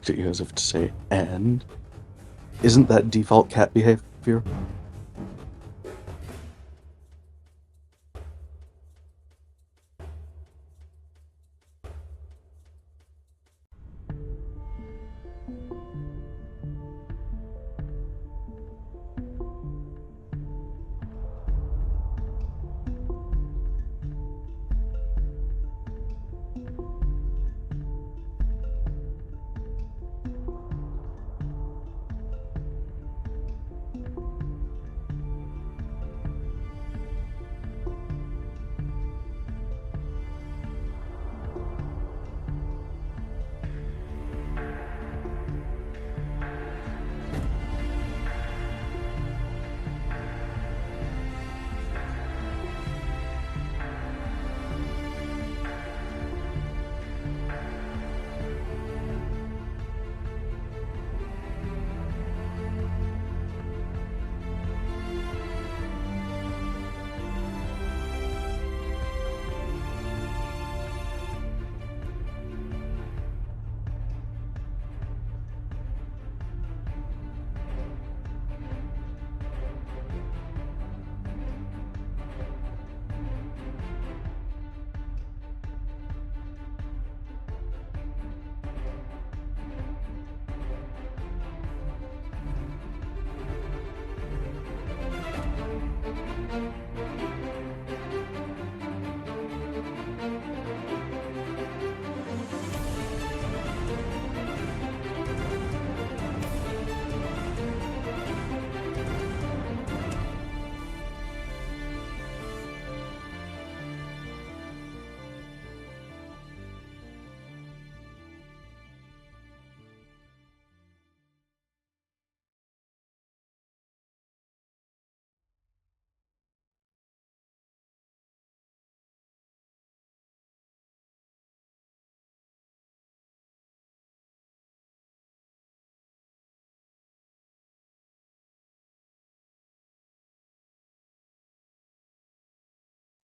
looked at you as if to say, and? Isn't that default cat behavior?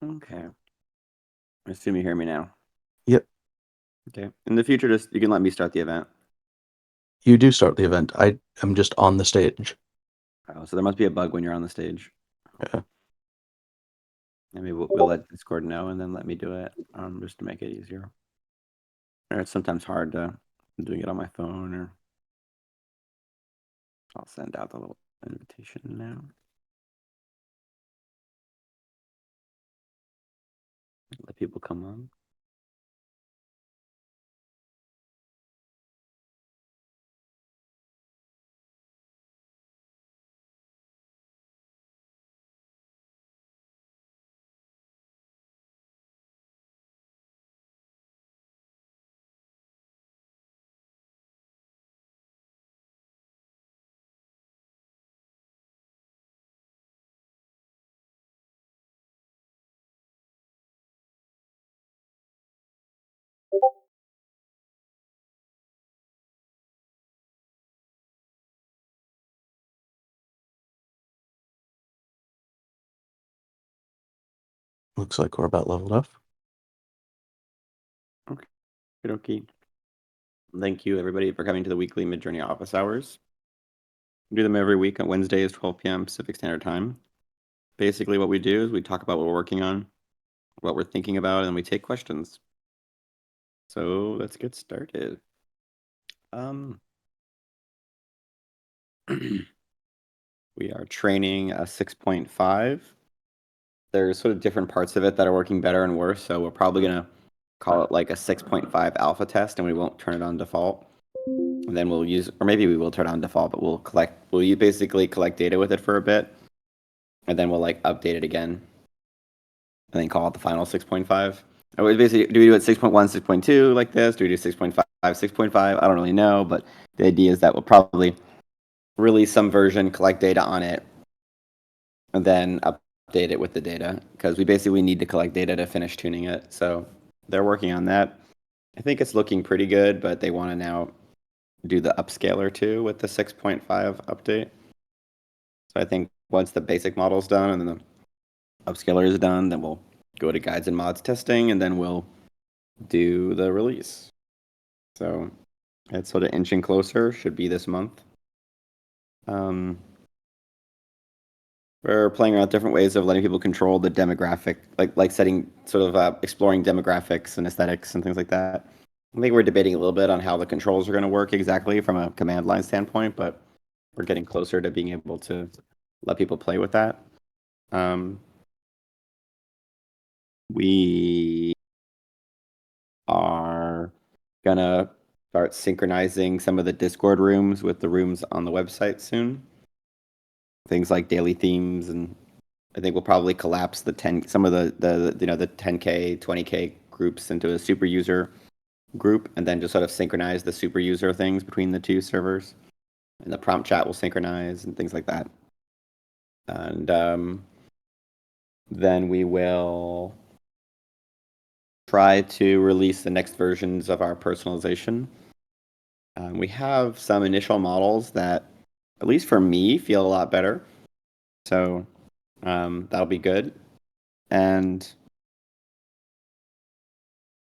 Okay. I assume you hear me now. Yep, Okay. In the future, just you can let me start the event. you do start the event. I am just on the stage. Oh, so there must be a bug when you're on the stage. Yeah. Maybe we'll let Discord know and then let me do it, just to make it easier. Or it's sometimes hard to doing it on my phone, or I'll send out the little invitation now. Let people come on. Looks like we're about leveled up. Okay. Okay. Thank you, everybody, for coming to the weekly Midjourney office hours. We do them every week on Wednesdays, 12 p.m. Pacific Standard Time. Basically, what we do is we talk about what we're working on, what we're thinking about, and we take questions. So let's get started. We are training a 6.5. There's sort of different parts of it that are working better and worse, so we're probably going to call it like a 6.5 alpha test, and we won't turn it on default. And then we'll use, or maybe we will turn it on default, but we'll basically collect data with it for a bit, and then we'll like update it again, and then call it the final 6.5. Do we do it 6.1, 6.2 like this? Do we do 6.5, 6.5? I don't really know, but the idea is that we'll probably release some version, collect data on it, and then update it with the data, because we need to collect data to finish tuning it. So they're working on that. I think it's looking pretty good, but they want to now do the upscaler too with the 6.5 update. So I think once the basic model's done and then the upscaler is done, then we'll go to guides and mods testing, and then we'll do the release. So It's sort of inching closer. Should be this month. We're playing around with different ways of letting people control the demographic, like setting sort of exploring demographics and aesthetics and things like that. I think we're debating a little bit on how the controls are going to work exactly from a command line standpoint, but we're getting closer to being able to let people play with that. We are gonna start synchronizing some of the Discord rooms with the rooms on the website soon. Things like daily themes, and I think we'll probably collapse the 10 some of the 10K, 20K groups into a super user group, and then just sort of synchronize the super user things between the two servers. And the prompt chat will synchronize and things like that. And then we will try to release the next versions of our personalization. We have some initial models that, at least for me, feel a lot better. So that'll be good. And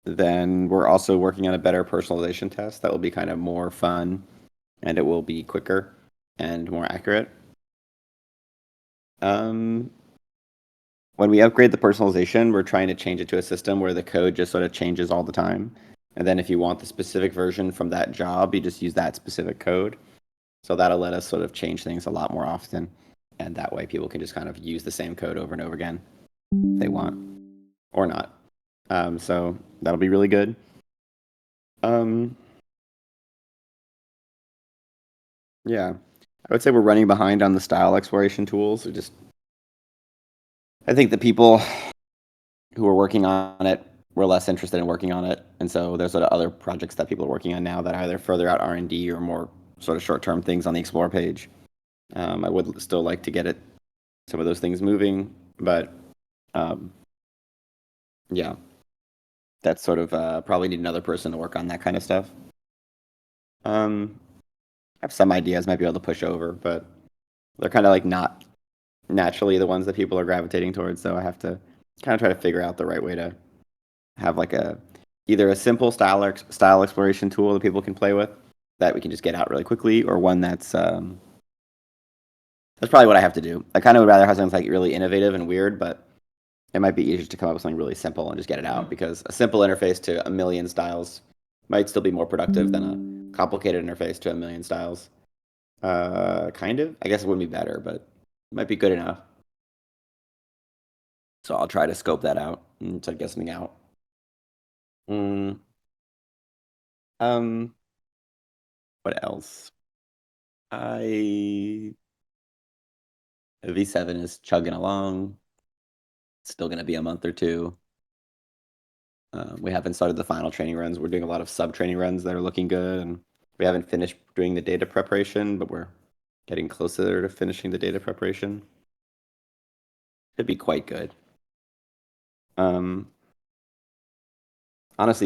then we're also working on a better personalization test that will be kind of more fun, and it will be quicker and more accurate. When we upgrade the personalization, we're trying to change it to a system where the code just sort of changes all the time. And then if you want the specific version from that job, you just use that specific code. So that'll let us sort of change things a lot more often. And that way people can just kind of use the same code over and over again if they want or not. So that'll be really good. Yeah, I would say we're running behind on the style exploration tools. I think the people who are working on it were less interested in working on it, and so there's sort of other projects that people are working on now that are either further out R&D or more sort of short-term things on the Explore page. I would still like to get some of those things moving, but yeah, that's sort of probably need another person to work on that kind of stuff. I have some ideas might be able to push over, but they're kind of like not naturally the ones that people are gravitating towards. So I have to kind of try to figure out the right way to have like either a simple style exploration tool that people can play with that we can just get out really quickly, or one that's probably what I have to do. I kind of would rather have something like really innovative and weird, but it might be easier to come up with something really simple and just get it out, because a simple interface to a million styles might still be more productive than a complicated interface to a million styles. Kind of. I guess it wouldn't be better, but it might be good enough. So I'll try to scope that out and try to get something out. Mm, um, what else? I V7 is chugging along. It's still going to be a month or two. We haven't started the final training runs. We're doing a lot of sub training runs that are looking good, and we haven't finished doing the data preparation, but we're getting closer to finishing the data preparation. It'd be quite good. Honestly,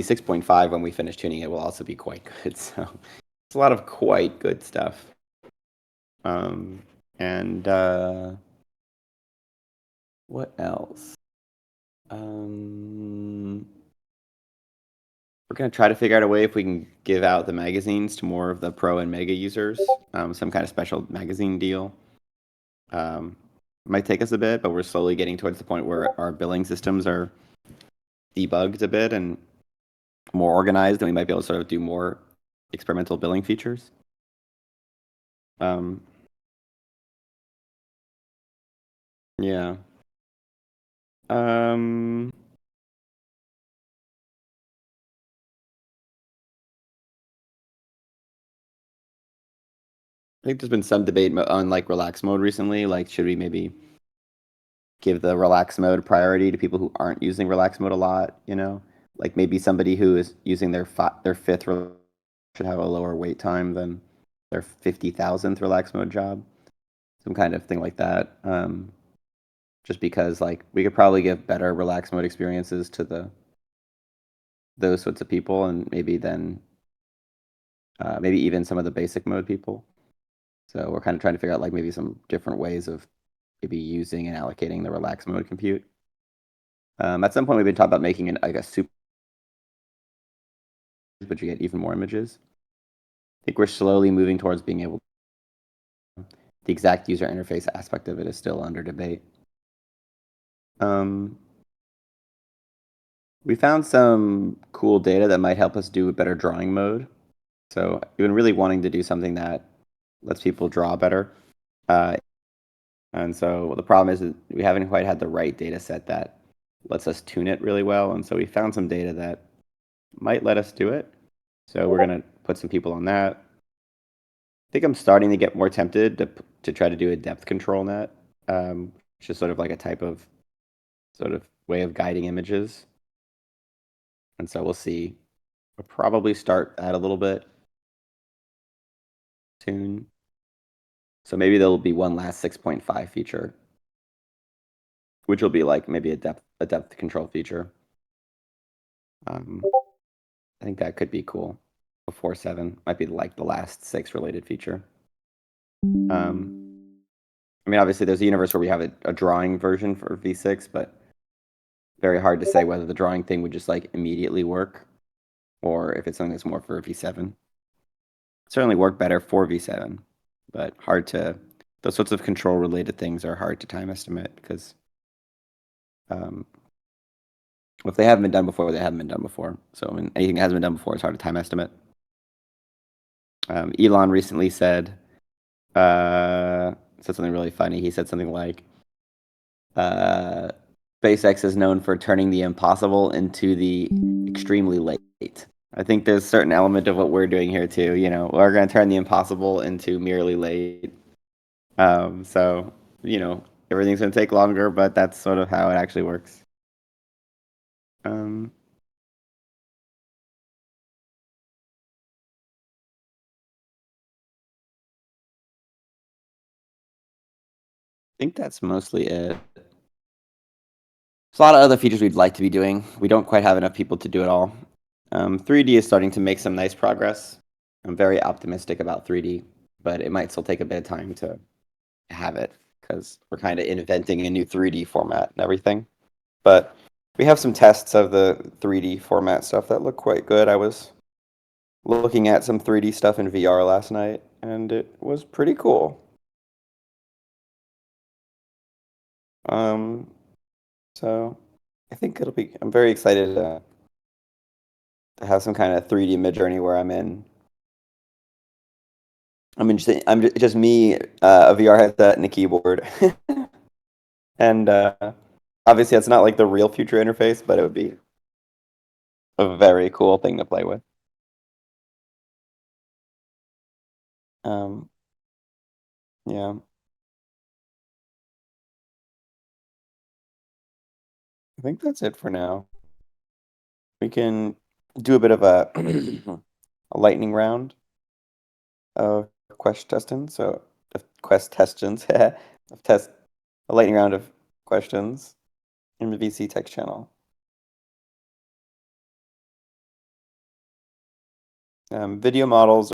6.5, when we finish tuning it, will also be quite good. So it's a lot of quite good stuff. And what else? We're going to try to figure out a way if we can give out the magazines to more of the pro and mega users, some kind of special magazine deal. Might take us a bit, but we're slowly getting towards the point where our billing systems are debugged a bit and more organized, and we might be able to sort of do more experimental billing features. Yeah. I think there's been some debate on like relax mode recently. Like, should we maybe give the relax mode priority to people who aren't using relax mode a lot? You know, like maybe somebody who is using their fifth should have a lower wait time than their 50,000th relax mode job. Some kind of thing like that. Just because like we could probably give better relax mode experiences to those sorts of people, and maybe then maybe even some of the basic mode people. So we're kind of trying to figure out like maybe some different ways of maybe using and allocating the relax mode compute. At some point, we've been talking about making like a super, but you get even more images. I think we're slowly moving towards being able. The exact user interface aspect of it is still under debate. Um, we found some cool data that might help us do a better drawing mode. So we've been really wanting to do something that lets people draw better. Uh, and so the problem is that we haven't quite had the right data set that lets us tune it really well. And so we found some data that might let us do it. So we're going to put some people on that. I think I'm starting to get more tempted to try to do a depth control net, which is sort of like a type of sort of way of guiding images. And so we'll see. We'll probably start that a little bit soon. So maybe there'll be one last 6.5 feature, which will be like maybe a depth control feature. I think that could be cool. Before 7 might be like the last 6 related feature. I mean, obviously, there's a universe where we have a drawing version for V6, but very hard to say whether the drawing thing would just like immediately work, or if it's something that's more for V7. Certainly work better for V7, but hard to. Those sorts of control related things are hard to time estimate because if they haven't been done before, they haven't been done before. So when anything that hasn't been done before, it's hard to time estimate. Elon recently said something really funny. He said something like, SpaceX is known for turning the impossible into the extremely late. I think there's a certain element of what we're doing here too. You know, we're going to turn the impossible into merely late. So, you know, everything's going to take longer, but that's sort of how it actually works. I think that's mostly it. There's a lot of other features we'd like to be doing. We don't quite have enough people to do it all. 3D is starting to make some nice progress. I'm very optimistic about 3D, but it might still take a bit of time to have it because we're kind of inventing a new 3D format and everything. But we have some tests of the 3D format stuff that look quite good. I was looking at some 3D stuff in VR last night, and it was pretty cool. So I think it'll be. I'm very excited to have some kind of 3D Midjourney where I'm just me, a VR headset and a keyboard, and obviously it's not like the real future interface, but it would be a very cool thing to play with. Um, yeah, I think that's it for now. We can do a bit of a a lightning round of quest testing. So quest questions, of test a lightning round of questions in the VC text channel. Video models